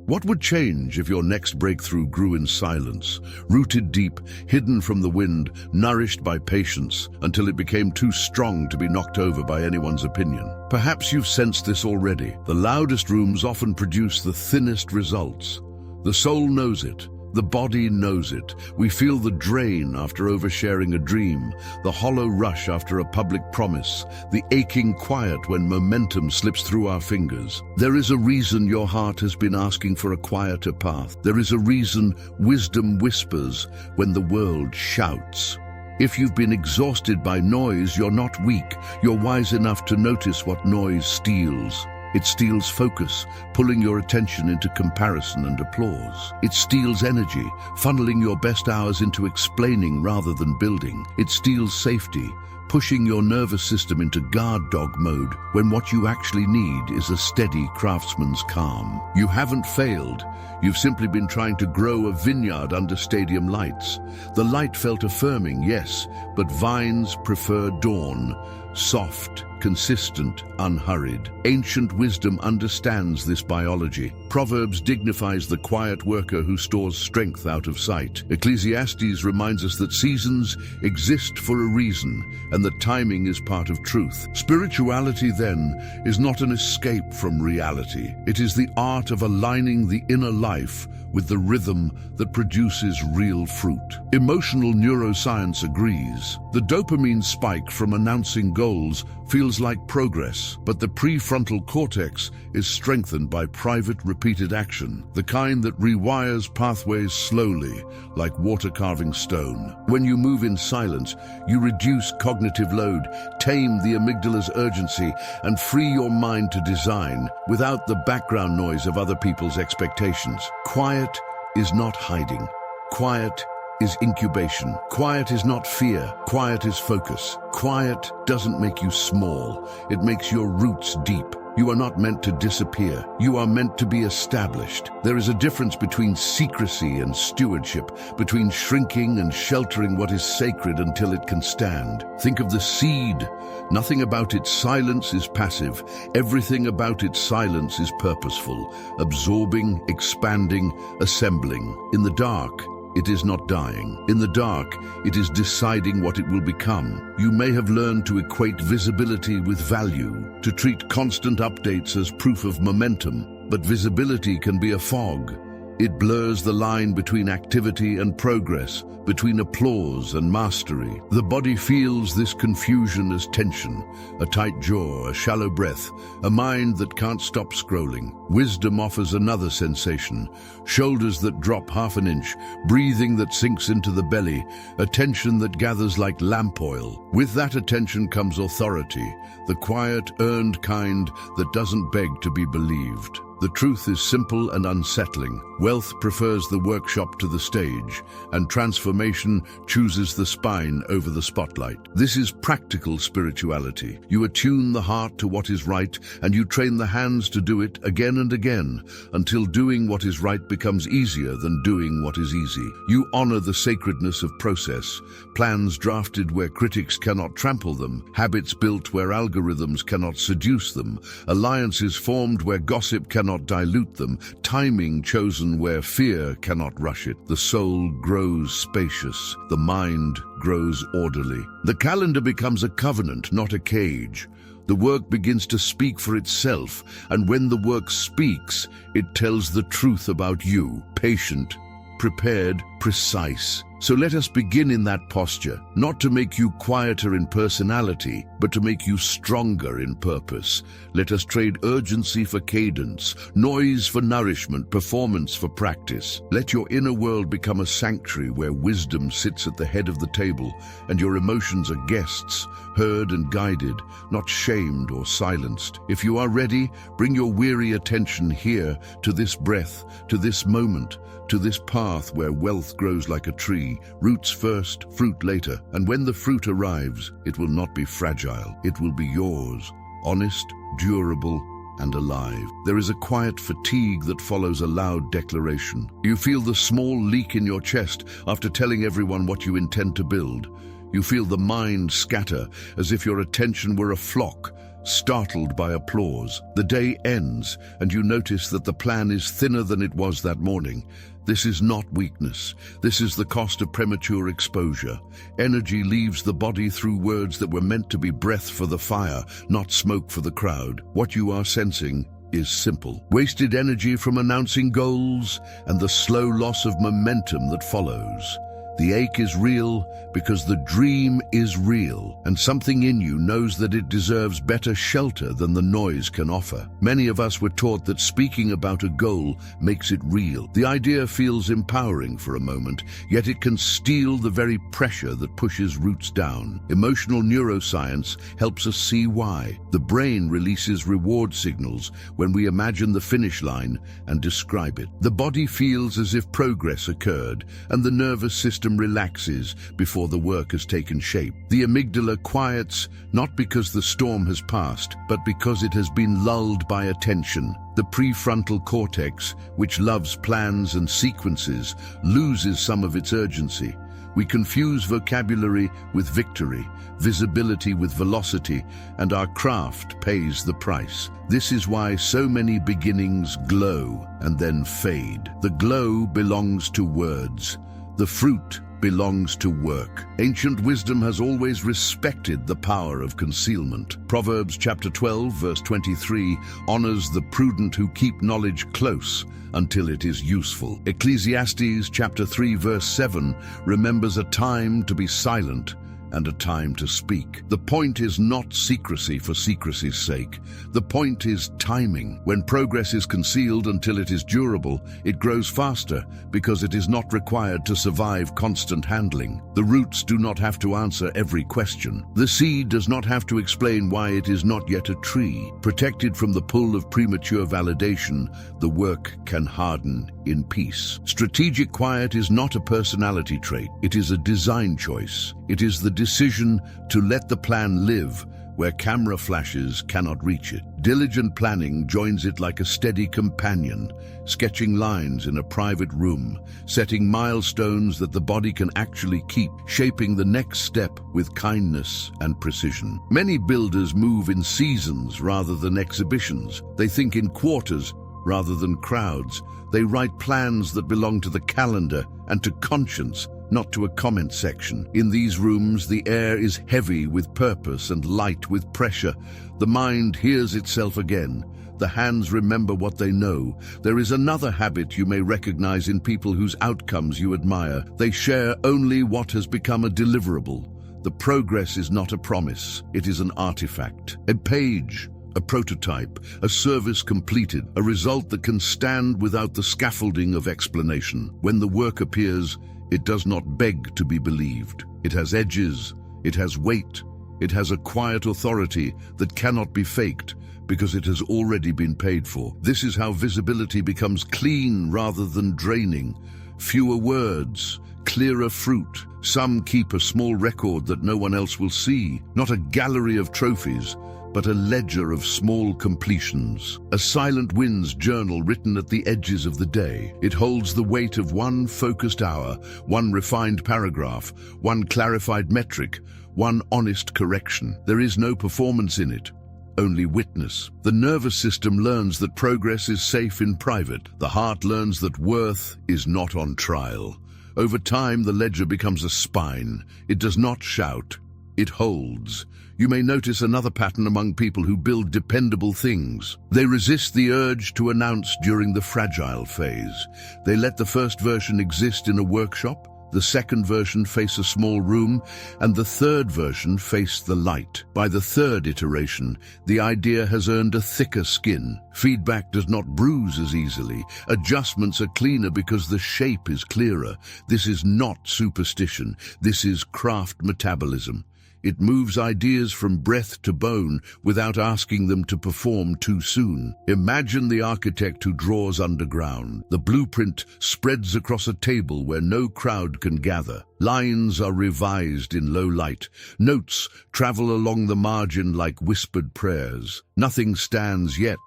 What would change if your next breakthrough grew in silence, rooted deep, hidden from the wind, nourished by patience, until it became too strong to be knocked over by anyone's opinion? Perhaps you've sensed this already. The loudest rooms often produce the thinnest results. The soul knows it. The body knows it. We feel the drain after oversharing a dream, the hollow rush after a public promise, the aching quiet when momentum slips through our fingers. There is a reason your heart has been asking for a quieter path. There is a reason wisdom whispers when the world shouts. If you've been exhausted by noise, you're not weak. You're wise enough to notice what noise steals. It steals focus, pulling your attention into comparison and applause. It steals energy, funneling your best hours into explaining rather than building. It steals safety, pushing your nervous system into guard dog mode when what you actually need is a steady craftsman's calm. You haven't failed. You've simply been trying to grow a vineyard under stadium lights. The light felt affirming, yes, but vines prefer dawn. Soft, consistent, unhurried. Ancient wisdom understands this biology. Proverbs dignifies the quiet worker who stores strength out of sight. Ecclesiastes reminds us that seasons exist for a reason, and that timing is part of truth. Spirituality, then, is not an escape from reality. It is the art of aligning the inner life with the rhythm that produces real fruit. Emotional neuroscience agrees. The dopamine spike from announcing goals feels like progress, but the prefrontal cortex is strengthened by private repeated action, the kind that rewires pathways slowly, like water carving stone. When you move in silence, you reduce cognitive load, tame the amygdala's urgency, and free your mind to design without the background noise of other people's expectations. Quiet is not hiding. Quiet is incubation. Quiet is not fear. Quiet is focus. Quiet doesn't make you small. It makes your roots deep. You are not meant to disappear. You are meant to be established. There is a difference between secrecy and stewardship, between shrinking and sheltering what is sacred until it can stand. Think of the seed. Nothing about its silence is passive. Everything about its silence is purposeful, absorbing, expanding, assembling. In the dark, it is not dying. In the dark, it is deciding what it will become. You may have learned to equate visibility with value, to treat constant updates as proof of momentum, but visibility can be a fog. It blurs the line between activity and progress, between applause and mastery. The body feels this confusion as tension, a tight jaw, a shallow breath, a mind that can't stop scrolling. Wisdom offers another sensation, shoulders that drop half an inch, breathing that sinks into the belly, attention that gathers like lamp oil. With that attention comes authority, the quiet, earned kind that doesn't beg to be believed. The truth is simple and unsettling. Wealth prefers the workshop to the stage, and transformation chooses the spine over the spotlight. This is practical spirituality. You attune the heart to what is right, and you train the hands to do it again and again, until doing what is right becomes easier than doing what is easy. You honor the sacredness of process, plans drafted where critics cannot trample them, habits built where algorithms cannot seduce them, alliances formed where gossip cannot dilute them, timing chosen where fear cannot rush it. The soul grows spacious, the mind grows orderly. The calendar becomes a covenant, not a cage. The work begins to speak for itself, and when the work speaks, it tells the truth about you, patient, prepared, precise. So let us begin in that posture, not to make you quieter in personality, but to make you stronger in purpose. Let us trade urgency for cadence, noise for nourishment, performance for practice. Let your inner world become a sanctuary where wisdom sits at the head of the table, and your emotions are guests, heard and guided, not shamed or silenced. If you are ready, bring your weary attention here, to this breath, to this moment, to this path where wealth grows like a tree, roots first, fruit later. And when the fruit arrives, it will not be fragile. It will be yours, honest, durable, and alive. There is a quiet fatigue that follows a loud declaration. You feel the small leak in your chest after telling everyone what you intend to build. You feel the mind scatter as if your attention were a flock, startled by applause. The day ends, and you notice that the plan is thinner than it was that morning. This is not weakness. This is the cost of premature exposure. Energy leaves the body through words that were meant to be breath for the fire, not smoke for the crowd. What you are sensing is simple. Wasted energy from announcing goals and the slow loss of momentum that follows. The ache is real because the dream is real, and something in you knows that it deserves better shelter than the noise can offer. Many of us were taught that speaking about a goal makes it real. The idea feels empowering for a moment, yet it can steal the very pressure that pushes roots down. Emotional neuroscience helps us see why. The brain releases reward signals when we imagine the finish line and describe it. The body feels as if progress occurred, and the nervous system relaxes before the work has taken shape. The amygdala quiets not because the storm has passed, but because it has been lulled by attention. The prefrontal cortex, which loves plans and sequences, loses some of its urgency. We confuse vocabulary with victory, visibility with velocity, and our craft pays the price. This is why so many beginnings glow and then fade. The glow belongs to words. The fruit belongs to work. Ancient wisdom has always respected the power of concealment. Proverbs chapter 12, verse 23 honors the prudent who keep knowledge close until it is useful. Ecclesiastes chapter 3, verse 7 remembers a time to be silent and a time to speak. The point is not secrecy for secrecy's sake. The point is timing. When progress is concealed until it is durable, it grows faster because it is not required to survive constant handling. The roots do not have to answer every question. The seed does not have to explain why it is not yet a tree. Protected from the pull of premature validation, the work can harden in peace. Strategic quiet is not a personality trait. It is a design choice. It is the decision to let the plan live where camera flashes cannot reach it. Diligent planning joins it like a steady companion, sketching lines in a private room, setting milestones that the body can actually keep, shaping the next step with kindness and precision. Many builders move in seasons rather than exhibitions. They think in quarters rather than crowds. They write plans that belong to the calendar and to conscience, not to a comment section. In these rooms, the air is heavy with purpose and light with pressure. The mind hears itself again. The hands remember what they know. There is another habit you may recognize in people whose outcomes you admire. They share only what has become a deliverable. The progress is not a promise. It is an artifact, a page, a prototype, a service completed, a result that can stand without the scaffolding of explanation. When the work appears, it does not beg to be believed. It has edges, it has weight, it has a quiet authority that cannot be faked because it has already been paid for. This is how visibility becomes clean rather than draining. Fewer words, clearer fruit. Some keep a small record that no one else will see, not a gallery of trophies, but a ledger of small completions. A silent wins journal written at the edges of the day. It holds the weight of one focused hour, one refined paragraph, one clarified metric, one honest correction. There is no performance in it, only witness. The nervous system learns that progress is safe in private. The heart learns that worth is not on trial. Over time, the ledger becomes a spine. It does not shout, it holds. You may notice another pattern among people who build dependable things. They resist the urge to announce during the fragile phase. They let the first version exist in a workshop, the second version face a small room, and the third version face the light. By the third iteration, the idea has earned a thicker skin. Feedback does not bruise as easily. Adjustments are cleaner because the shape is clearer. This is not superstition. This is craft metabolism. It moves ideas from breath to bone without asking them to perform too soon. Imagine the architect who draws underground. The blueprint spreads across a table where no crowd can gather. Lines are revised in low light. Notes travel along the margin like whispered prayers. Nothing stands yet.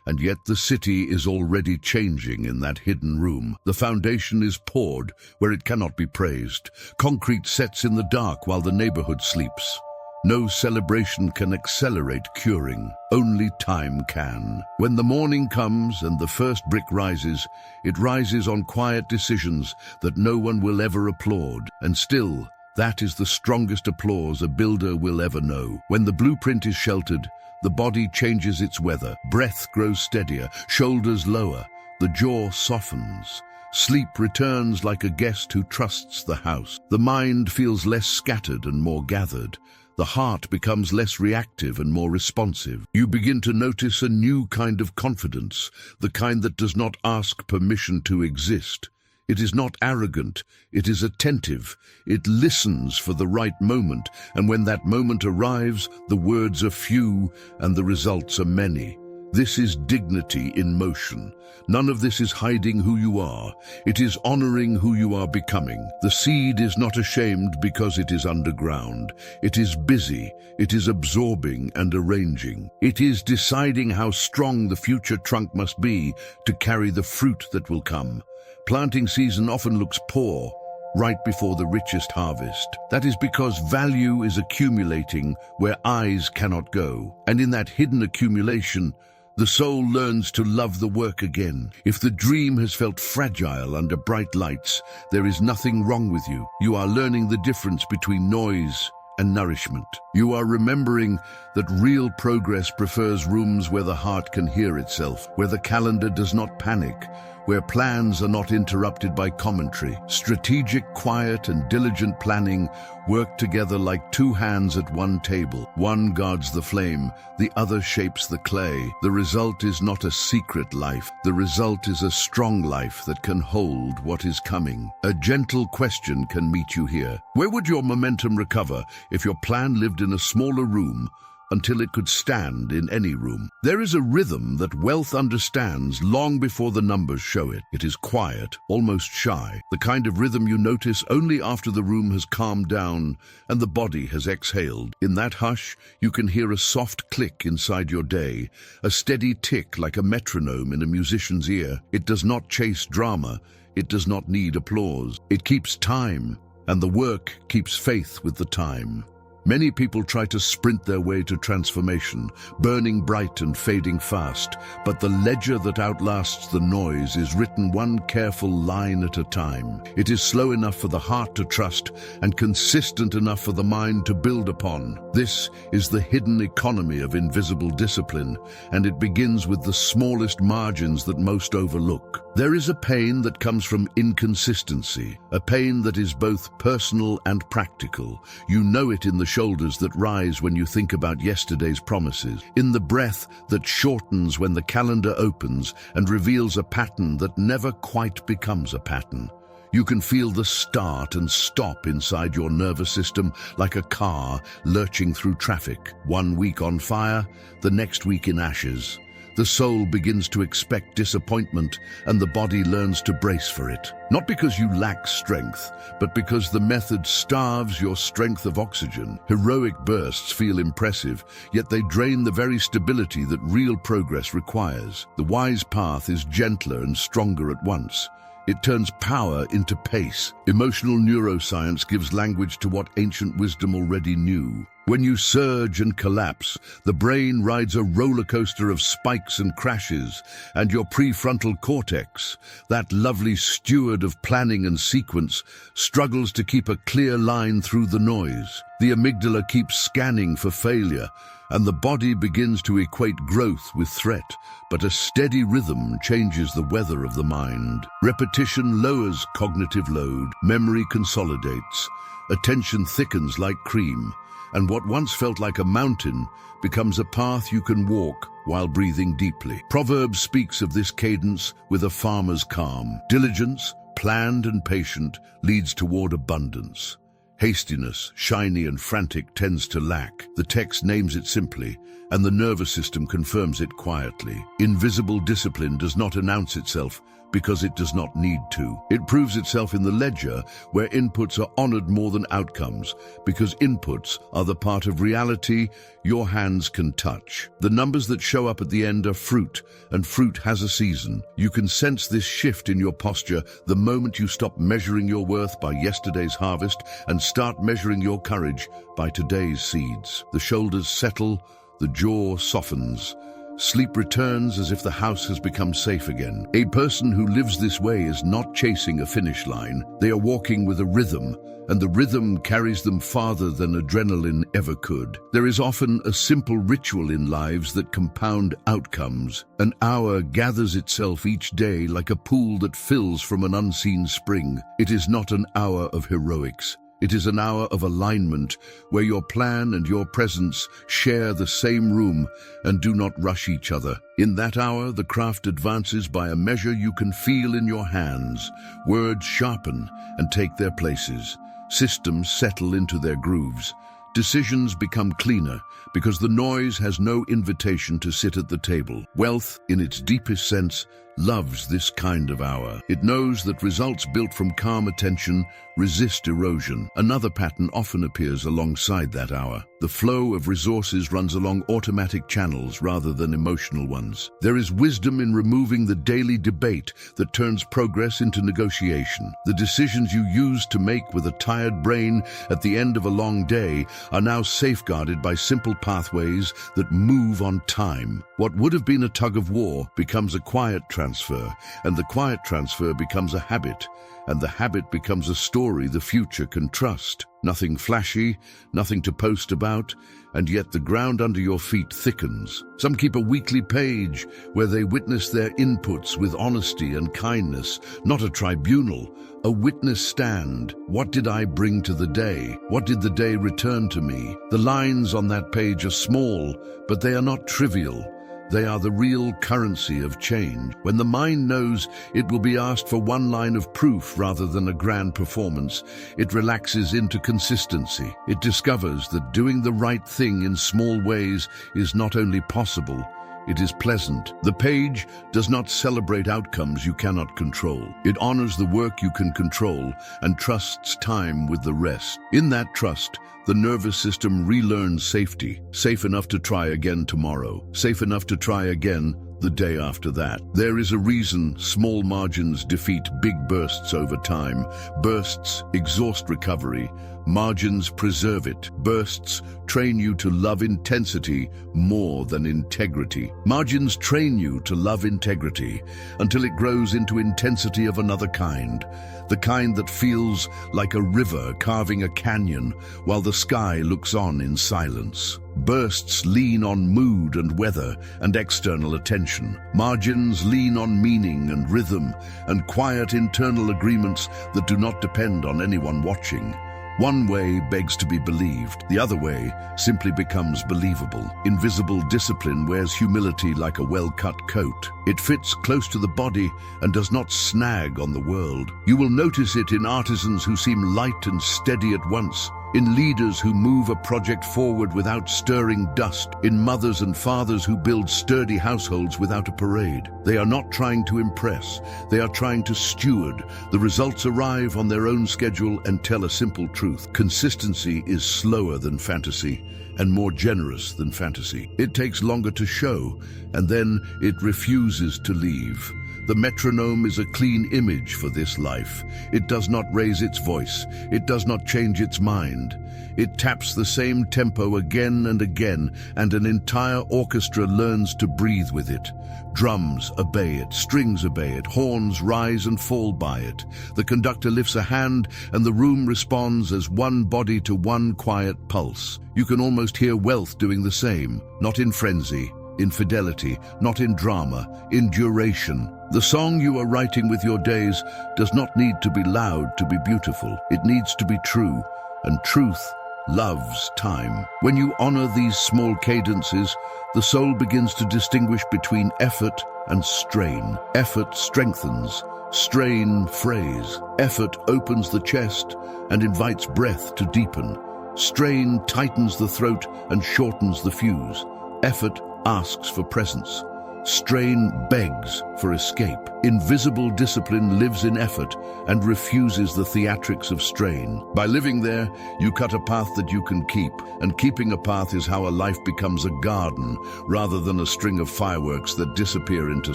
And yet the city is already changing in that hidden room. The foundation is poured where it cannot be praised. Concrete sets in the dark while the neighborhood sleeps. No celebration can accelerate curing. Only time can. When the morning comes and the first brick rises, it rises on quiet decisions that no one will ever applaud. And still, that is the strongest applause a builder will ever know. When the blueprint is sheltered, the body changes its weather. Breath grows steadier, shoulders lower, the jaw softens. Sleep returns like a guest who trusts the house. The mind feels less scattered and more gathered. The heart becomes less reactive and more responsive. You begin to notice a new kind of confidence, the kind that does not ask permission to exist. It is not arrogant, it is attentive. It listens for the right moment, and when that moment arrives, the words are few and the results are many. This is dignity in motion. None of this is hiding who you are. It is honoring who you are becoming. The seed is not ashamed because it is underground. It is busy. It is absorbing and arranging. It is deciding how strong the future trunk must be to carry the fruit that will come. Planting season often looks poor, right before the richest harvest. That is because value is accumulating where eyes cannot go. And in that hidden accumulation, the soul learns to love the work again. If the dream has felt fragile under bright lights, there is nothing wrong with you. You are learning the difference between noise and nourishment. You are remembering that real progress prefers rooms where the heart can hear itself, where the calendar does not panic, where plans are not interrupted by commentary. Strategic, quiet, and diligent planning work together like two hands at one table. One guards the flame, the other shapes the clay. The result is not a secret life. The result is a strong life that can hold what is coming. A gentle question can meet you here. Where would your momentum recover if your plan lived in a smaller room until it could stand in any room? There is a rhythm that wealth understands long before the numbers show it. It is quiet, almost shy, the kind of rhythm you notice only after the room has calmed down and the body has exhaled. In that hush, you can hear a soft click inside your day, a steady tick like a metronome in a musician's ear. It does not chase drama. It does not need applause. It keeps time, and the work keeps faith with the time. Many people try to sprint their way to transformation, burning bright and fading fast, but the ledger that outlasts the noise is written one careful line at a time. It is slow enough for the heart to trust and consistent enough for the mind to build upon. This is the hidden economy of invisible discipline, and it begins with the smallest margins that most overlook. There is a pain that comes from inconsistency, a pain that is both personal and practical. You know it in the shoulders that rise when you think about yesterday's promises, in the breath that shortens when the calendar opens and reveals a pattern that never quite becomes a pattern. You can feel the start and stop inside your nervous system like a car lurching through traffic. 1 week on fire, the next week in ashes. The soul begins to expect disappointment, and the body learns to brace for it. Not because you lack strength, but because the method starves your strength of oxygen. Heroic bursts feel impressive, yet they drain the very stability that real progress requires. The wise path is gentler and stronger at once. It turns power into pace. Emotional neuroscience gives language to what ancient wisdom already knew. When you surge and collapse, the brain rides a roller coaster of spikes and crashes, and your prefrontal cortex, that lovely steward of planning and sequence, struggles to keep a clear line through the noise. The amygdala keeps scanning for failure, and the body begins to equate growth with threat, but a steady rhythm changes the weather of the mind. Repetition lowers cognitive load, memory consolidates, attention thickens like cream, and what once felt like a mountain becomes a path you can walk while breathing deeply. Proverbs speaks of this cadence with a farmer's calm. Diligence, planned and patient, leads toward abundance. Hastiness, shiny and frantic, tends to lack. The text names it simply, and the nervous system confirms it quietly. Invisible discipline does not announce itself, because it does not need to. It proves itself in the ledger, where inputs are honored more than outcomes, because inputs are the part of reality your hands can touch. The numbers that show up at the end are fruit, and fruit has a season. You can sense this shift in your posture the moment you stop measuring your worth by yesterday's harvest and start measuring your courage by today's seeds. The shoulders settle, the jaw softens. Sleep returns as if the house has become safe again. A person who lives this way is not chasing a finish line. They are walking with a rhythm, and the rhythm carries them farther than adrenaline ever could. There is often a simple ritual in lives that compound outcomes. An hour gathers itself each day like a pool that fills from an unseen spring. It is not an hour of heroics. It is an hour of alignment, where your plan and your presence share the same room and do not rush each other. In that hour, the craft advances by a measure you can feel in your hands. Words sharpen and take their places. Systems settle into their grooves. Decisions become cleaner because the noise has no invitation to sit at the table. Wealth, in its deepest sense, loves this kind of hour. It knows that results built from calm attention resist erosion. Another pattern often appears alongside that hour. The flow of resources runs along automatic channels rather than emotional ones. There is wisdom in removing the daily debate that turns progress into negotiation. The decisions you used to make with a tired brain at the end of a long day are now safeguarded by simple pathways that move on time. What would have been a tug of war becomes a quiet transfer, and the quiet transfer becomes a habit, and the habit becomes a story the future can trust. Nothing flashy, nothing to post about, and yet the ground under your feet thickens. Some keep a weekly page where they witness their inputs with honesty and kindness, not a tribunal, a witness stand. What did I bring to the day? What did the day return to me? The lines on that page are small, but they are not trivial. They are the real currency of change. When the mind knows it will be asked for one line of proof rather than a grand performance, it relaxes into consistency. It discovers that doing the right thing in small ways is not only possible, it is pleasant. The page does not celebrate outcomes you cannot control. It honors the work you can control and trusts time with the rest. In that trust, the nervous system relearns safety, safe enough to try again tomorrow, safe enough to try again the day after that. There is a reason small margins defeat big bursts over time. Bursts exhaust recovery. Margins preserve it. Bursts train you to love intensity more than integrity. Margins train you to love integrity until it grows into intensity of another kind. The kind that feels like a river carving a canyon while the sky looks on in silence. Bursts lean on mood and weather and external attention. Margins lean on meaning and rhythm and quiet internal agreements that do not depend on anyone watching. One way begs to be believed, the other way simply becomes believable. Invisible discipline wears humility like a well-cut coat. It fits close to the body and does not snag on the world. You will notice it in artisans who seem light and steady at once, in leaders who move a project forward without stirring dust, in mothers and fathers who build sturdy households without a parade. They are not trying to impress, they are trying to steward. The results arrive on their own schedule and tell a simple truth. Consistency is slower than fantasy and more generous than fantasy. It takes longer to show, and then it refuses to leave. The metronome is a clean image for this life. It does not raise its voice. It does not change its mind. It taps the same tempo again and again, and an entire orchestra learns to breathe with it. Drums obey it, strings obey it, horns rise and fall by it. The conductor lifts a hand, and the room responds as one body to one quiet pulse. You can almost hear wealth doing the same, not in frenzy, in fidelity, not in drama, in duration. The song you are writing with your days does not need to be loud to be beautiful. It needs to be true, and truth loves time. When you honor these small cadences, the soul begins to distinguish between effort and strain. Effort strengthens, strain frays. Effort opens the chest and invites breath to deepen. Strain tightens the throat and shortens the fuse. Effort asks for presence. Strain begs for escape. Invisible discipline lives in effort and refuses the theatrics of strain. By living there, you cut a path that you can keep, and keeping a path is how a life becomes a garden rather than a string of fireworks that disappear into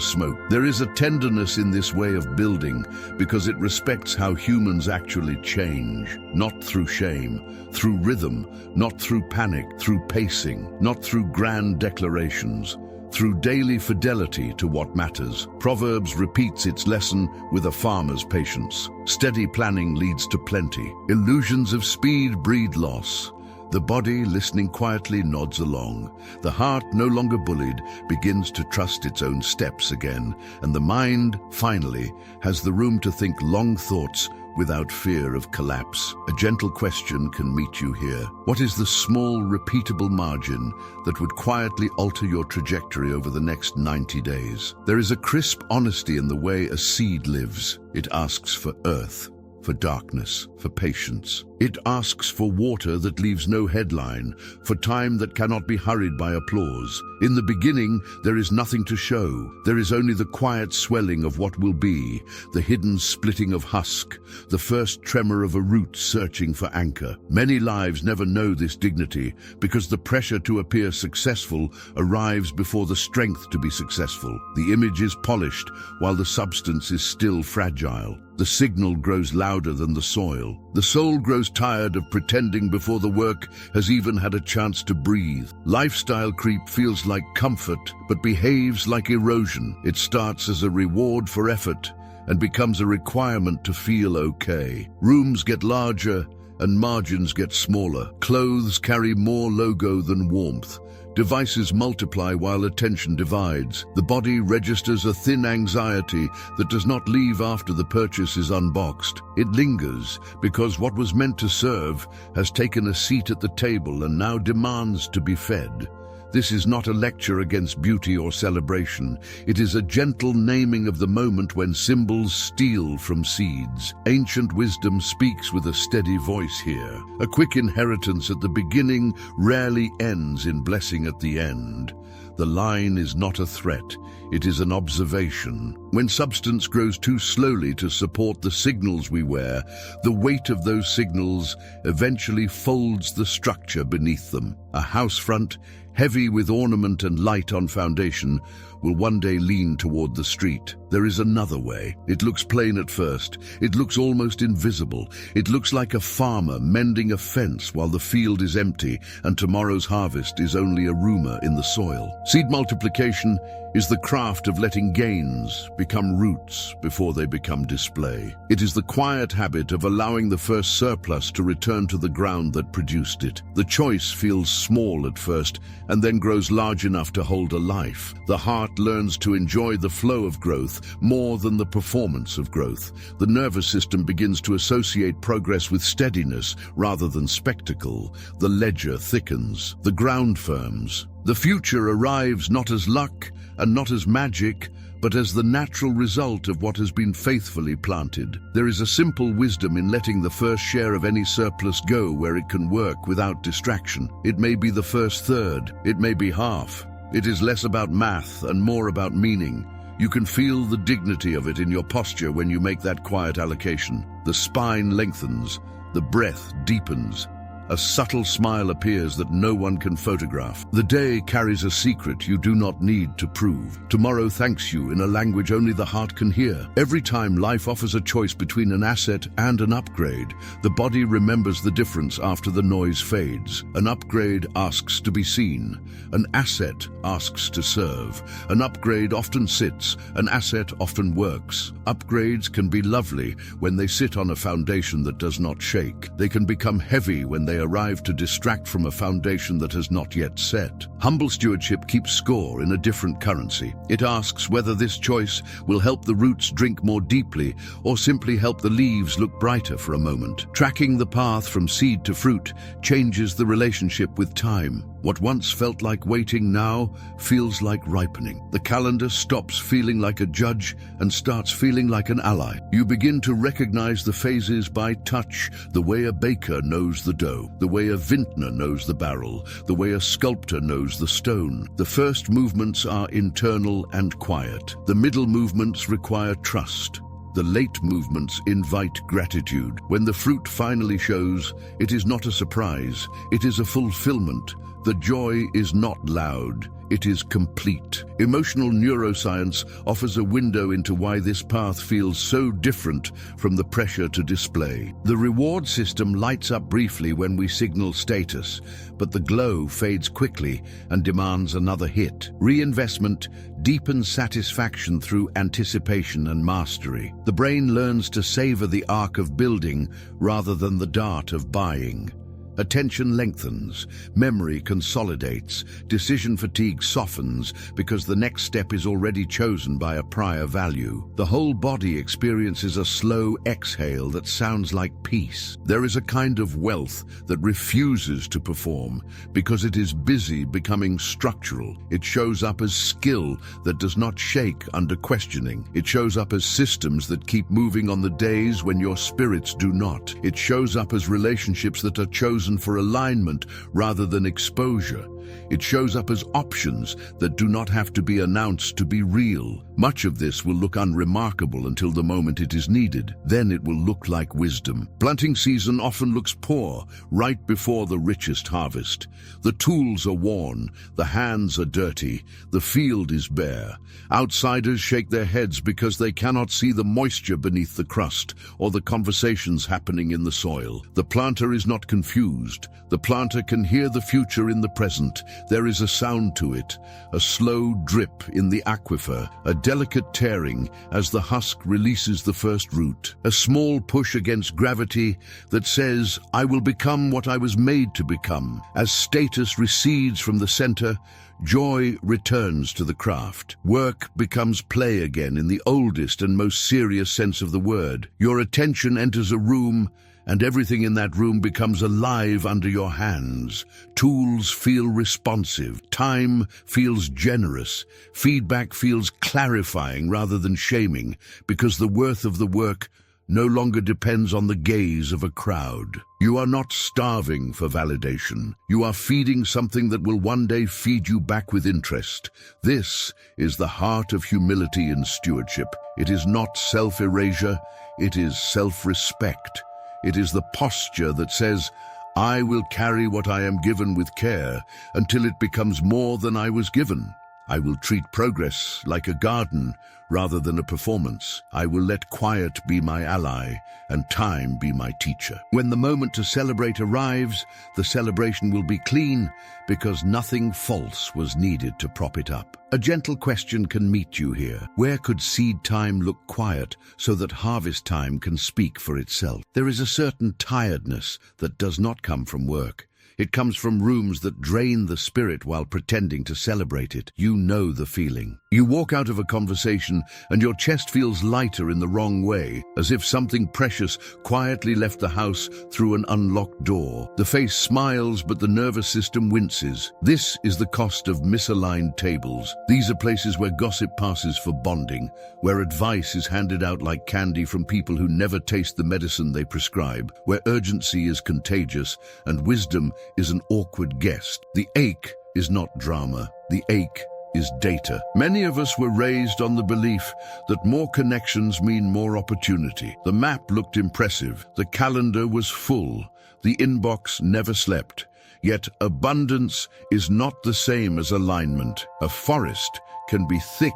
smoke. There is a tenderness in this way of building because it respects how humans actually change, not through shame, through rhythm, not through panic, through pacing, not through grand declarations, through daily fidelity to what matters. Proverbs repeats its lesson with a farmer's patience. Steady planning leads to plenty. Illusions of speed breed loss. The body, listening quietly, nods along. The heart, no longer bullied, begins to trust its own steps again. And the mind, finally, has the room to think long thoughts without fear of collapse. A gentle question can meet you here. What is the small, repeatable margin that would quietly alter your trajectory over the next 90 days? There is a crisp honesty in the way a seed lives. It asks for earth, for darkness, for patience. It asks for water that leaves no headline, for time that cannot be hurried by applause. In the beginning, there is nothing to show. There is only the quiet swelling of what will be, the hidden splitting of husk, the first tremor of a root searching for anchor. Many lives never know this dignity because the pressure to appear successful arrives before the strength to be successful. The image is polished while the substance is still fragile. The signal grows louder than the soil. The soul grows tired of pretending before the work has even had a chance to breathe. Lifestyle creep feels like comfort, but behaves like erosion. It starts as a reward for effort and becomes a requirement to feel okay. Rooms get larger and margins get smaller. Clothes carry more logo than warmth. Devices multiply while attention divides. The body registers a thin anxiety that does not leave after the purchase is unboxed. It lingers because what was meant to serve has taken a seat at the table and now demands to be fed. This is not a lecture against beauty or celebration. It is a gentle naming of the moment when symbols steal from seeds. Ancient wisdom speaks with a steady voice here. A quick inheritance at the beginning rarely ends in blessing at the end. The line is not a threat, it is an observation. When substance grows too slowly to support the signals we wear, the weight of those signals eventually folds the structure beneath them. A house front, heavy with ornament and light on foundation, will one day lean toward the street. There is another way. It looks plain at first. It looks almost invisible. It looks like a farmer mending a fence while the field is empty and tomorrow's harvest is only a rumor in the soil. Seed multiplication is the craft of letting gains become roots before they become display. It is the quiet habit of allowing the first surplus to return to the ground that produced it. The choice feels small at first and then grows large enough to hold a life. The heart learns to enjoy the flow of growth more than the performance of growth. The nervous system begins to associate progress with steadiness rather than spectacle. The ledger thickens. The ground firms. The future arrives not as luck and not as magic, but as the natural result of what has been faithfully planted. There is a simple wisdom in letting the first share of any surplus go where it can work without distraction. It may be the first third, it may be half. It is less about math and more about meaning. You can feel the dignity of it in your posture when you make that quiet allocation. The spine lengthens, the breath deepens. A subtle smile appears that no one can photograph. The day carries a secret you do not need to prove. Tomorrow thanks you in a language only the heart can hear. Every time life offers a choice between an asset and an upgrade, the body remembers the difference after the noise fades. An upgrade asks to be seen. An asset asks to serve. An upgrade often sits. An asset often works. Upgrades can be lovely when they sit on a foundation that does not shake. They can become heavy when they arrive to distract from a foundation that has not yet set. Humble stewardship keeps score in a different currency. It asks whether this choice will help the roots drink more deeply or simply help the leaves look brighter for a moment. Tracking the path from seed to fruit changes the relationship with time. What once felt like waiting now feels like ripening. The calendar stops feeling like a judge and starts feeling like an ally. You begin to recognize the phases by touch, the way a baker knows the dough, the way a vintner knows the barrel, the way a sculptor knows the stone. The first movements are internal and quiet. The middle movements require trust. The late movements invite gratitude. When the fruit finally shows, it is not a surprise, it is a fulfillment. The joy is not loud, it is complete. Emotional neuroscience offers a window into why this path feels so different from the pressure to display. The reward system lights up briefly when we signal status, but the glow fades quickly and demands another hit. Reinvestment deepens satisfaction through anticipation and mastery. The brain learns to savor the arc of building rather than the dart of buying. Attention lengthens, memory consolidates, decision fatigue softens because the next step is already chosen by a prior value. The whole body experiences a slow exhale that sounds like peace. There is a kind of wealth that refuses to perform because it is busy becoming structural. It shows up as skill that does not shake under questioning. It shows up as systems that keep moving on the days when your spirits do not. It shows up as relationships that are chosen for alignment rather than exposure. It shows up as options that do not have to be announced to be real. Much of this will look unremarkable until the moment it is needed. Then it will look like wisdom. Planting season often looks poor, right before the richest harvest. The tools are worn, the hands are dirty, the field is bare. Outsiders shake their heads because they cannot see the moisture beneath the crust or the conversations happening in the soil. The planter is not confused. The planter can hear the future in the present. There is a sound to it, a slow drip in the aquifer, a delicate tearing as the husk releases the first root, a small push against gravity that says, I will become what I was made to become. As status recedes from the center, joy returns to the craft. Work becomes play again in the oldest and most serious sense of the word. Your attention enters a room, and everything in that room becomes alive under your hands. Tools feel responsive, time feels generous, feedback feels clarifying rather than shaming, because the worth of the work no longer depends on the gaze of a crowd. You are not starving for validation. You are feeding something that will one day feed you back with interest. This is the heart of humility and stewardship. It is not self-erasure, it is self-respect. It is the posture that says, I will carry what I am given with care until it becomes more than I was given. I will treat progress like a garden rather than a performance. I will let quiet be my ally and time be my teacher. When the moment to celebrate arrives, the celebration will be clean because nothing false was needed to prop it up. A gentle question can meet you here. Where could seed time look quiet so that harvest time can speak for itself? There is a certain tiredness that does not come from work. It comes from rooms that drain the spirit while pretending to celebrate it. You know the feeling. You walk out of a conversation and your chest feels lighter in the wrong way, as if something precious quietly left the house through an unlocked door. The face smiles, but the nervous system winces. This is the cost of misaligned tables. These are places where gossip passes for bonding, where advice is handed out like candy from people who never taste the medicine they prescribe, where urgency is contagious and wisdom is an awkward guest. The ache is not drama. The ache is data. Many of us were raised on the belief that more connections mean more opportunity. The map looked impressive. The calendar was full. The inbox never slept. Yet abundance is not the same as alignment. A forest can be thick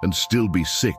and still be sick.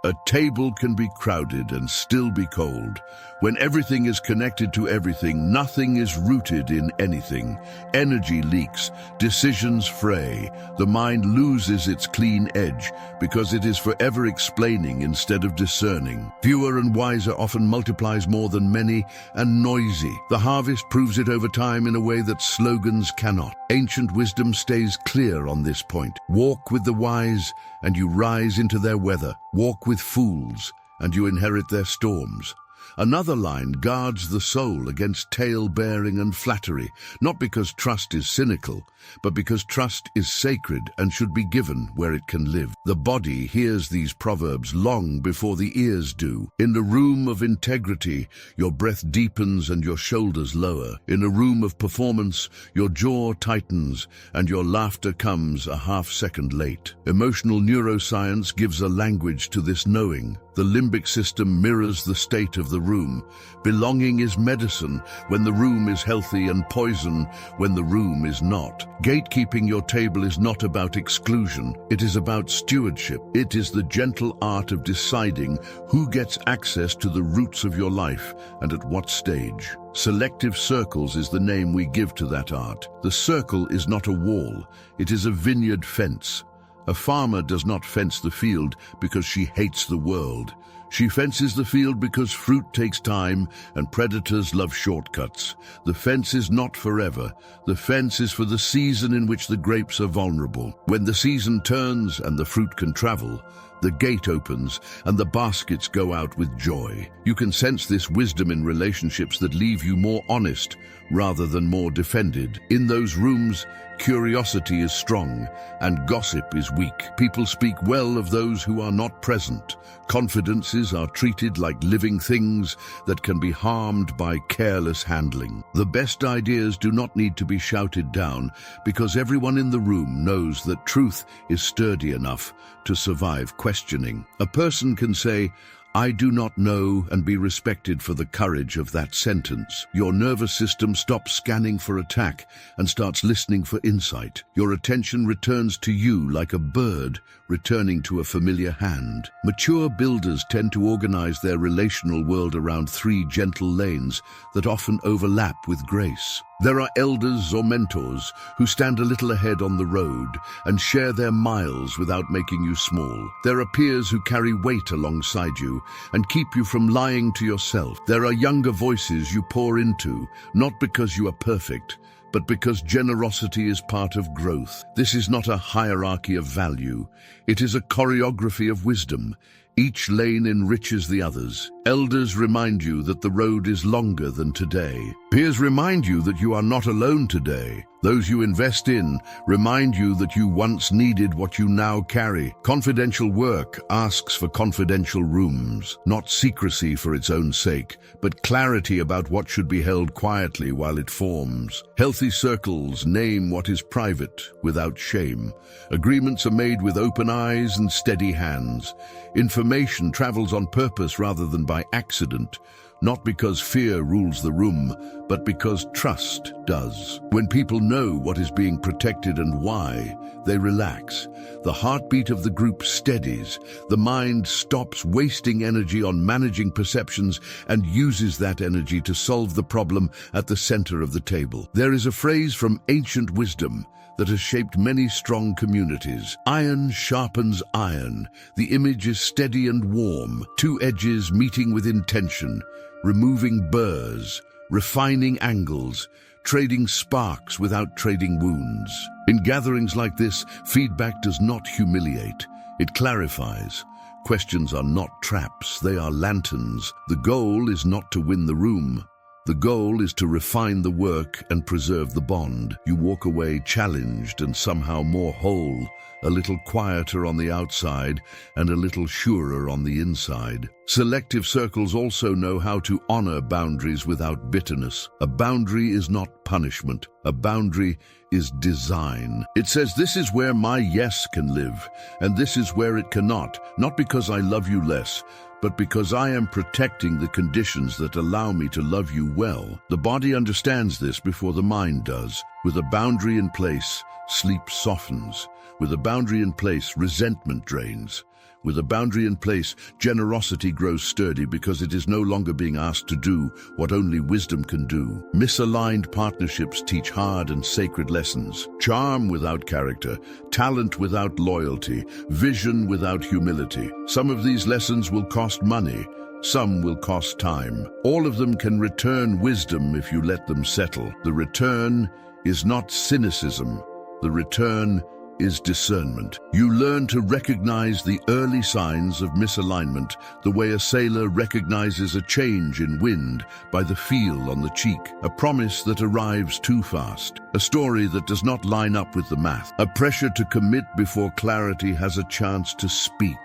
A table can be crowded and still be cold. When everything is connected to everything, nothing is rooted in anything. Energy leaks, decisions fray, the mind loses its clean edge because it is forever explaining instead of discerning. Fewer and wiser often multiplies more than many and noisy. The harvest proves it over time in a way that slogans cannot. Ancient wisdom stays clear on this point. Walk with the wise and you rise into their weather. Walk with fools and you inherit their storms. Another line guards the soul against tale-bearing and flattery, not because trust is cynical, but because trust is sacred and should be given where it can live. The body hears these proverbs long before the ears do. In a room of integrity, your breath deepens and your shoulders lower. In a room of performance, your jaw tightens and your laughter comes a half-second late. Emotional neuroscience gives a language to this knowing. The limbic system mirrors the state of the room. Belonging is medicine when the room is healthy, and poison when the room is not. Gatekeeping your table is not about exclusion. It is about stewardship. It is the gentle art of deciding who gets access to the roots of your life and at what stage. Selective circles is the name we give to that art. The circle is not a wall. It is a vineyard fence. A farmer does not fence the field because she hates the world. She fences the field because fruit takes time and predators love shortcuts. The fence is not forever. The fence is for the season in which the grapes are vulnerable. When the season turns and the fruit can travel, the gate opens and the baskets go out with joy. You can sense this wisdom in relationships that leave you more honest rather than more defended. In those rooms, curiosity is strong and gossip is weak. People speak well of those who are not present. Confidences are treated like living things that can be harmed by careless handling. The best ideas do not need to be shouted down because everyone in the room knows that truth is sturdy enough to survive questioning. A person can say, "I do not know," and be respected for the courage of that sentence. Your nervous system stops scanning for attack and starts listening for insight. Your attention returns to you like a bird returning to a familiar hand. Mature builders tend to organize their relational world around 3 gentle lanes that often overlap with grace. There are elders or mentors who stand a little ahead on the road and share their miles without making you small. There are peers who carry weight alongside you and keep you from lying to yourself. There are younger voices you pour into, not because you are perfect, but because generosity is part of growth. This is not a hierarchy of value. It is a choreography of wisdom. Each lane enriches the others. Elders remind you that the road is longer than today. Peers remind you that you are not alone today. Those you invest in remind you that you once needed what you now carry. Confidential work asks for confidential rooms, not secrecy for its own sake, but clarity about what should be held quietly while it forms. Healthy circles name what is private without shame. Agreements are made with open eyes and steady hands. Information travels on purpose rather than by accident. Not because fear rules the room, but because trust does. When people know what is being protected and why, they relax. The heartbeat of the group steadies. The mind stops wasting energy on managing perceptions and uses that energy to solve the problem at the center of the table. There is a phrase from ancient wisdom that has shaped many strong communities. Iron sharpens iron. The image is steady and warm, 2 edges meeting with intention, removing burrs, refining angles, trading sparks without trading wounds. In gatherings like this, feedback does not humiliate. It clarifies. Questions are not traps, they are lanterns. The goal is not to win the room. The goal is to refine the work and preserve the bond. You walk away challenged and somehow more whole, a little quieter on the outside and a little surer on the inside. Selective circles also know how to honor boundaries without bitterness. A boundary is not punishment. A boundary is design. It says, "This is where my yes can live, and this is where it cannot, not because I love you less, but because I am protecting the conditions that allow me to love you well." The body understands this before the mind does. With a boundary in place, sleep softens. With a boundary in place, resentment drains. With a boundary in place, generosity grows sturdy because it is no longer being asked to do what only wisdom can do. Misaligned partnerships teach hard and sacred lessons. Charm without character, talent without loyalty, vision without humility. Some of these lessons will cost money. Some will cost time. All of them can return wisdom if you let them settle. The return is not cynicism. The return is discernment. You learn to recognize the early signs of misalignment, the way a sailor recognizes a change in wind by the feel on the cheek, a promise that arrives too fast, a story that does not line up with the math, a pressure to commit before clarity has a chance to speak.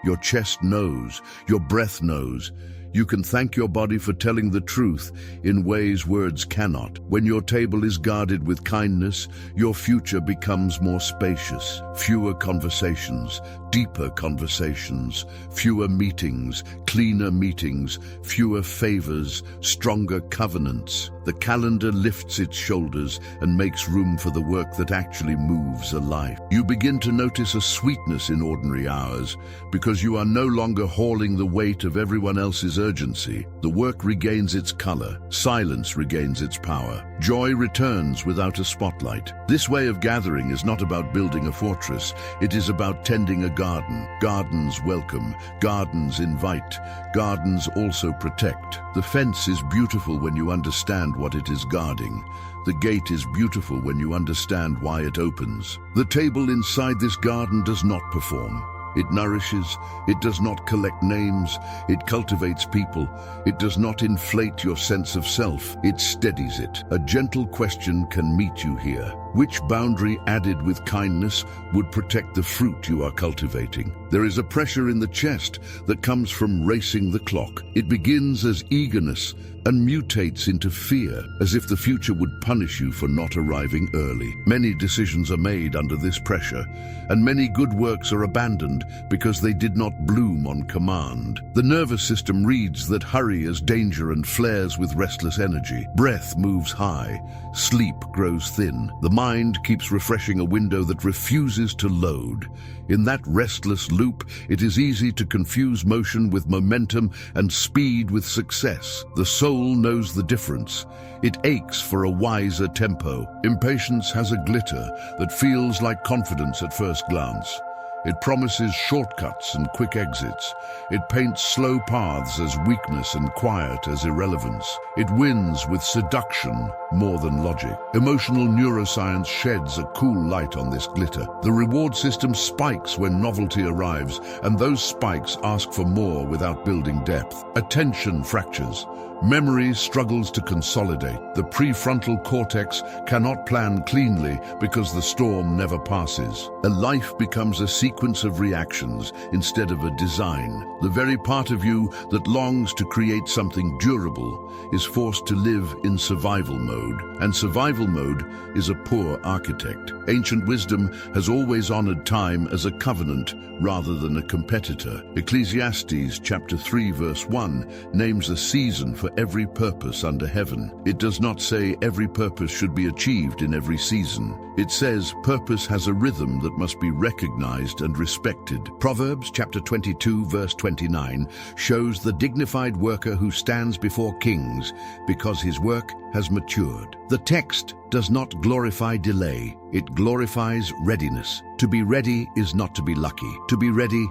Your chest knows, your breath knows. You can thank your body for telling the truth in ways words cannot. When your table is guarded with kindness, your future becomes more spacious. Fewer conversations, deeper conversations, fewer meetings, cleaner meetings, fewer favors, stronger covenants. The calendar lifts its shoulders and makes room for the work that actually moves a life. You begin to notice a sweetness in ordinary hours because you are no longer hauling the weight of everyone else's urgency. The work regains its color, silence regains its power, joy returns without a spotlight. This way of gathering is not about building a fortress, it is about tending a garden. Gardens welcome, gardens invite, gardens also protect. The fence is beautiful when you understand what it is guarding. The gate is beautiful when you understand why it opens. The table inside this garden does not perform. It nourishes, it does not collect names, it cultivates people, it does not inflate your sense of self, it steadies it. A gentle question can meet you here. Which boundary added with kindness would protect the fruit you are cultivating? There is a pressure in the chest that comes from racing the clock. It begins as eagerness and mutates into fear, as if the future would punish you for not arriving early. Many decisions are made under this pressure, and many good works are abandoned because they did not bloom on command. The nervous system reads that hurry is danger and flares with restless energy. Breath moves high, sleep grows thin. The mind keeps refreshing a window that refuses to load. In that restless loop, it is easy to confuse motion with momentum and speed with success. The soul knows the difference. It aches for a wiser tempo. Impatience has a glitter that feels like confidence at first glance. It promises shortcuts and quick exits. It paints slow paths as weakness and quiet as irrelevance. It wins with seduction more than logic. Emotional neuroscience sheds a cool light on this glitter. The reward system spikes when novelty arrives, and those spikes ask for more without building depth. Attention fractures. Memory struggles to consolidate. The prefrontal cortex cannot plan cleanly because the storm never passes. A life becomes a sequence of reactions instead of a design. The very part of you that longs to create something durable is forced to live in survival mode, and survival mode is a poor architect. Ancient wisdom has always honored time as a covenant rather than a competitor. Ecclesiastes chapter 3 verse 1 names a season for every purpose under heaven. It does not say every purpose should be achieved in every season. It says purpose has a rhythm that must be recognized and respected. Proverbs chapter 22 verse 29 shows the dignified worker who stands before kings because his work has matured. The text does not glorify delay, it glorifies readiness. To be ready is not to be lucky. To be ready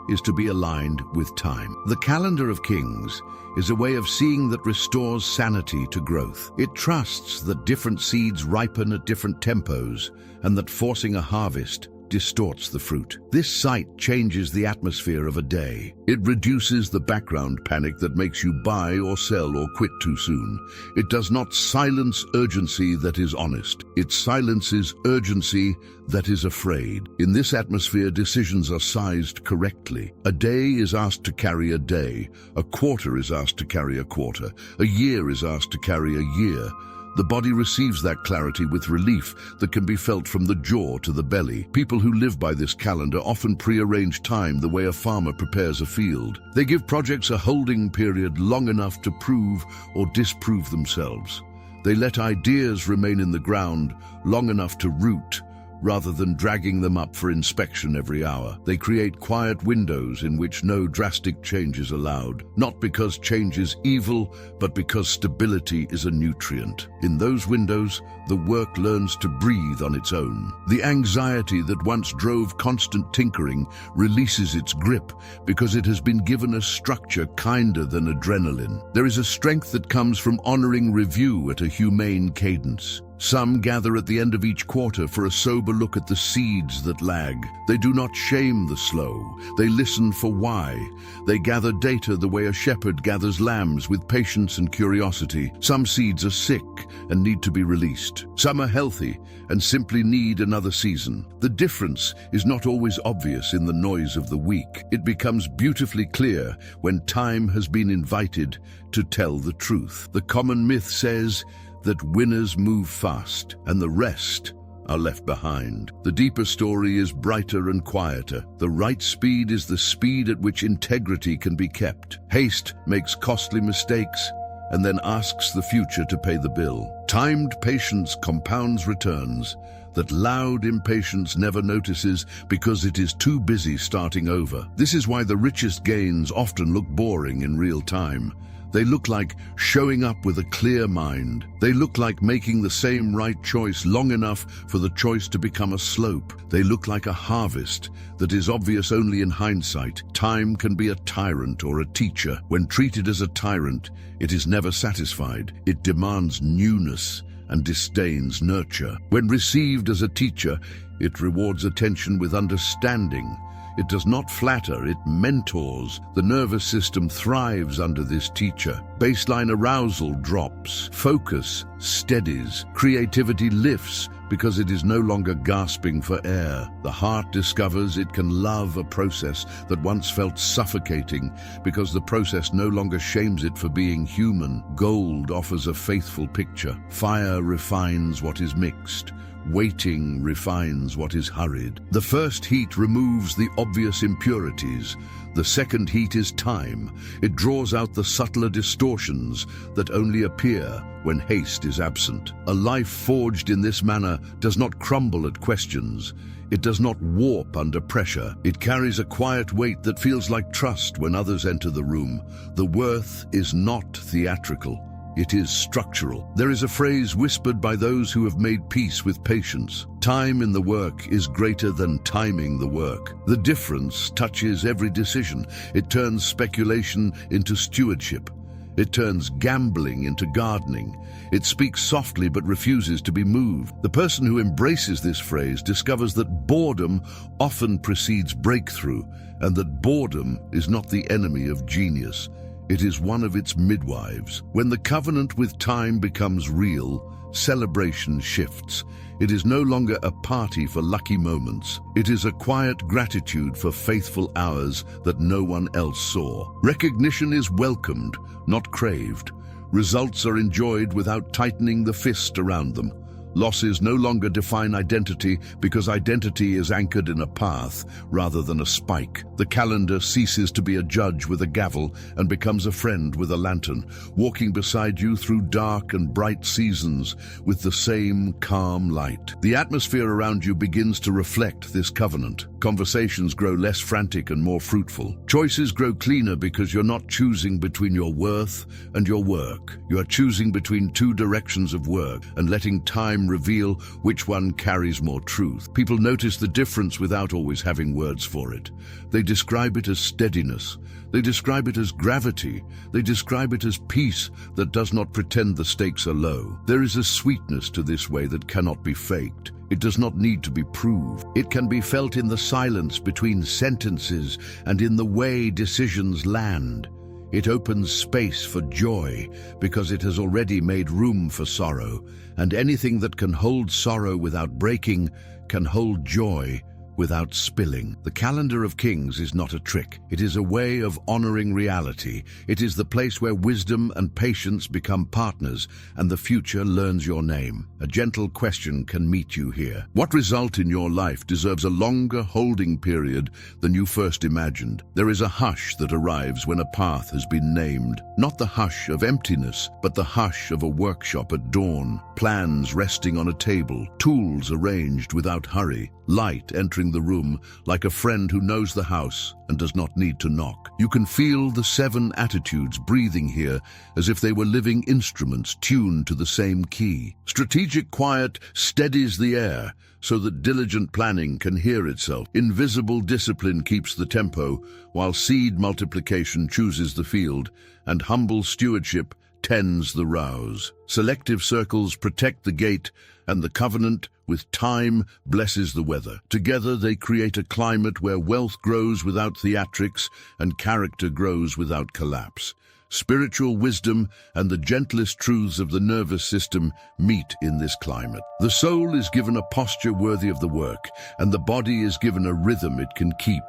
is to be aligned with time. The calendar of kings is a way of seeing that restores sanity to growth. It trusts that different seeds ripen at different tempos and that forcing a harvest distorts the fruit. This sight changes the atmosphere of a day. It reduces the background panic that makes you buy or sell or quit too soon. It does not silence urgency that is honest. It silences urgency that is afraid. In this atmosphere, decisions are sized correctly. A day is asked to carry a day. A quarter is asked to carry a quarter. A year is asked to carry a year. The body receives that clarity with relief that can be felt from the jaw to the belly. People who live by this calendar often prearrange time the way a farmer prepares a field. They give projects a holding period long enough to prove or disprove themselves. They let ideas remain in the ground long enough to root, rather than dragging them up for inspection every hour. They create quiet windows in which no drastic change is allowed, not because change is evil, but because stability is a nutrient. In those windows, the work learns to breathe on its own. The anxiety that once drove constant tinkering releases its grip because it has been given a structure kinder than adrenaline. There is a strength that comes from honoring review at a humane cadence. Some gather at the end of each quarter for a sober look at the seeds that lag. They do not shame the slow. They listen for why. They gather data the way a shepherd gathers lambs, with patience and curiosity. Some seeds are sick and need to be released. Some are healthy and simply need another season. The difference is not always obvious in the noise of the week. It becomes beautifully clear when time has been invited to tell the truth. The common myth says that winners move fast and the rest are left behind. The deeper story is brighter and quieter. The right speed is the speed at which integrity can be kept. Haste makes costly mistakes and then asks the future to pay the bill. Timed patience compounds returns that loud impatience never notices because it is too busy starting over. This is why the richest gains often look boring in real time. They look like showing up with a clear mind. They look like making the same right choice long enough for the choice to become a slope. They look like a harvest that is obvious only in hindsight. Time can be a tyrant or a teacher. When treated as a tyrant, it is never satisfied. It demands newness and disdains nurture. When received as a teacher, it rewards attention with understanding. It does not flatter, it mentors. The nervous system thrives under this teacher. Baseline arousal drops, focus steadies, creativity lifts because it is no longer gasping for air. The heart discovers it can love a process that once felt suffocating because the process no longer shames it for being human. Gold offers a faithful picture. Fire refines what is mixed. Waiting refines what is hurried. The first heat removes the obvious impurities. The second heat is time. It draws out the subtler distortions that only appear when haste is absent. A life forged in this manner does not crumble at questions. It does not warp under pressure. It carries a quiet weight that feels like trust when others enter the room. The worth is not theatrical. It is structural. There is a phrase whispered by those who have made peace with patience. Time in the work is greater than timing the work. The difference touches every decision. It turns speculation into stewardship. It turns gambling into gardening. It speaks softly but refuses to be moved. The person who embraces this phrase discovers that boredom often precedes breakthrough, and that boredom is not the enemy of genius. It is one of its midwives. When the covenant with time becomes real, celebration shifts. It is no longer a party for lucky moments. It is a quiet gratitude for faithful hours that no one else saw. Recognition is welcomed, not craved. Results are enjoyed without tightening the fist around them. Losses no longer define identity because identity is anchored in a path rather than a spike. The calendar ceases to be a judge with a gavel and becomes a friend with a lantern, walking beside you through dark and bright seasons with the same calm light. The atmosphere around you begins to reflect this covenant. Conversations grow less frantic and more fruitful. Choices grow cleaner because you're not choosing between your worth and your work. You are choosing between two directions of work and letting time reveal which one carries more truth. People notice the difference without always having words for it. They describe it as steadiness. They describe it as gravity. They describe it as peace that does not pretend the stakes are low. There is a sweetness to this way that cannot be faked. It does not need to be proved. It can be felt in the silence between sentences and in the way decisions land. It opens space for joy because it has already made room for sorrow, and anything that can hold sorrow without breaking can hold joy without spilling. The calendar of kings is not a trick. It is a way of honoring reality. It is the place where wisdom and patience become partners and the future learns your name. A gentle question can meet you here. What result in your life deserves a longer holding period than you first imagined? There is a hush that arrives when a path has been named. Not the hush of emptiness, but the hush of a workshop at dawn. Plans resting on a table, tools arranged without hurry, light entering the room like a friend who knows the house and does not need to knock. You can feel the 7 attitudes breathing here as if they were living instruments tuned to the same key. Strategic quiet steadies the air so that diligent planning can hear itself. Invisible discipline keeps the tempo, while seed multiplication chooses the field, and humble stewardship tends the rouse. Selective circles protect the gate, and the covenant, with time, blesses the weather. Together they create a climate where wealth grows without theatrics and character grows without collapse. Spiritual wisdom and the gentlest truths of the nervous system meet in this climate. The soul is given a posture worthy of the work, and the body is given a rhythm it can keep.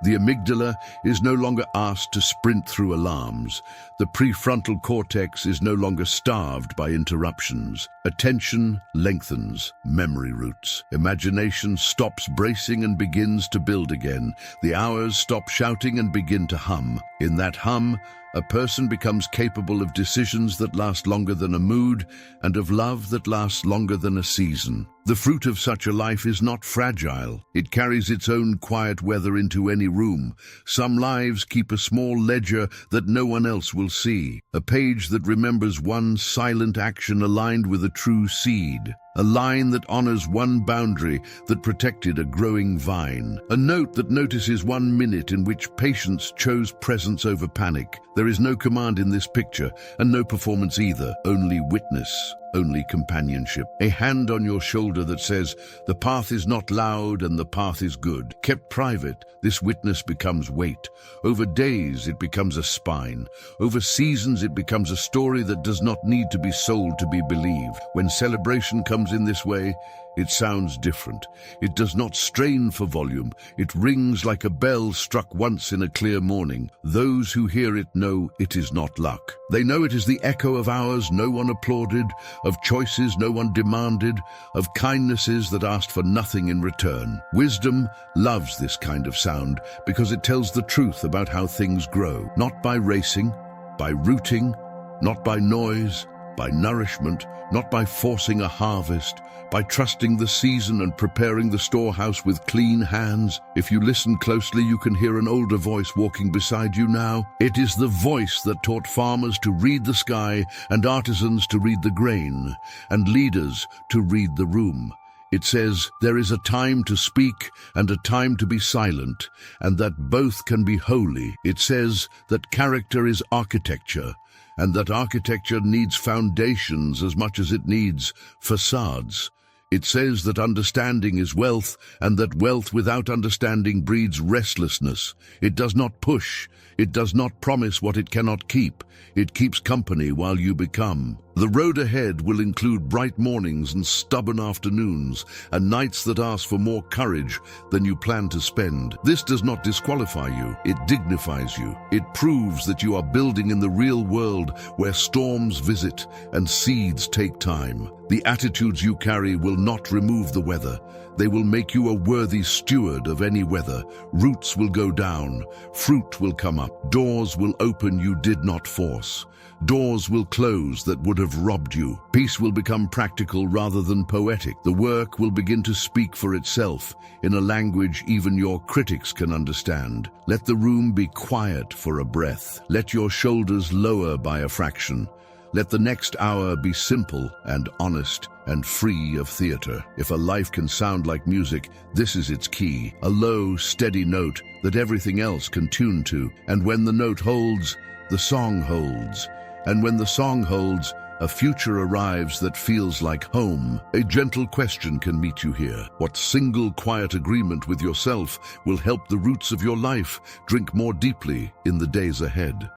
The amygdala is no longer asked to sprint through alarms. The prefrontal cortex is no longer starved by interruptions. Attention lengthens, memory roots. Imagination stops bracing and begins to build again. The hours stop shouting and begin to hum. In that hum, a person becomes capable of decisions that last longer than a mood and of love that lasts longer than a season. The fruit of such a life is not fragile. It carries its own quiet weather into any room. Some lives keep a small ledger that no one else will see, a page that remembers one silent action aligned with a true seed, a line that honors one boundary that protected a growing vine, a note that notices 1 minute in which patience chose presence over panic. There is no command in this picture, and no performance either, only witness. Only companionship. A hand on your shoulder that says, the path is not loud and the path is good. Kept private, this witness becomes weight. Over days, it becomes a spine. Over seasons, it becomes a story that does not need to be sold to be believed. When celebration comes in this way, it sounds different. It does not strain for volume. It rings like a bell struck once in a clear morning. Those who hear it know it is not luck. They know it is the echo of hours no one applauded, of choices no one demanded, of kindnesses that asked for nothing in return. Wisdom loves this kind of sound because it tells the truth about how things grow. Not by racing, by rooting, not by noise, by nourishment, not by forcing a harvest, by trusting the season and preparing the storehouse with clean hands. If you listen closely, you can hear an older voice walking beside you now. It is the voice that taught farmers to read the sky and artisans to read the grain and leaders to read the room. It says there is a time to speak and a time to be silent, and that both can be holy. It says that character is architecture, and that architecture needs foundations as much as it needs facades. It says that understanding is wealth, and that wealth without understanding breeds restlessness. It does not push. It does not promise what it cannot keep. It keeps company while you become. The road ahead will include bright mornings and stubborn afternoons, and nights that ask for more courage than you plan to spend. This does not disqualify you. It dignifies you. It proves that you are building in the real world where storms visit and seeds take time. The attitudes you carry will not remove the weather. They will make you a worthy steward of any weather. Roots will go down. Fruit will come up. Doors will open you did not force. Doors will close that would have robbed you. Peace will become practical rather than poetic. The work will begin to speak for itself in a language even your critics can understand. Let the room be quiet for a breath. Let your shoulders lower by a fraction. Let the next hour be simple and honest and free of theater. If a life can sound like music, this is its key. A low, steady note that everything else can tune to. And when the note holds, the song holds. And when the song holds, a future arrives that feels like home. A gentle question can meet you here. What single quiet agreement with yourself will help the roots of your life drink more deeply in the days ahead?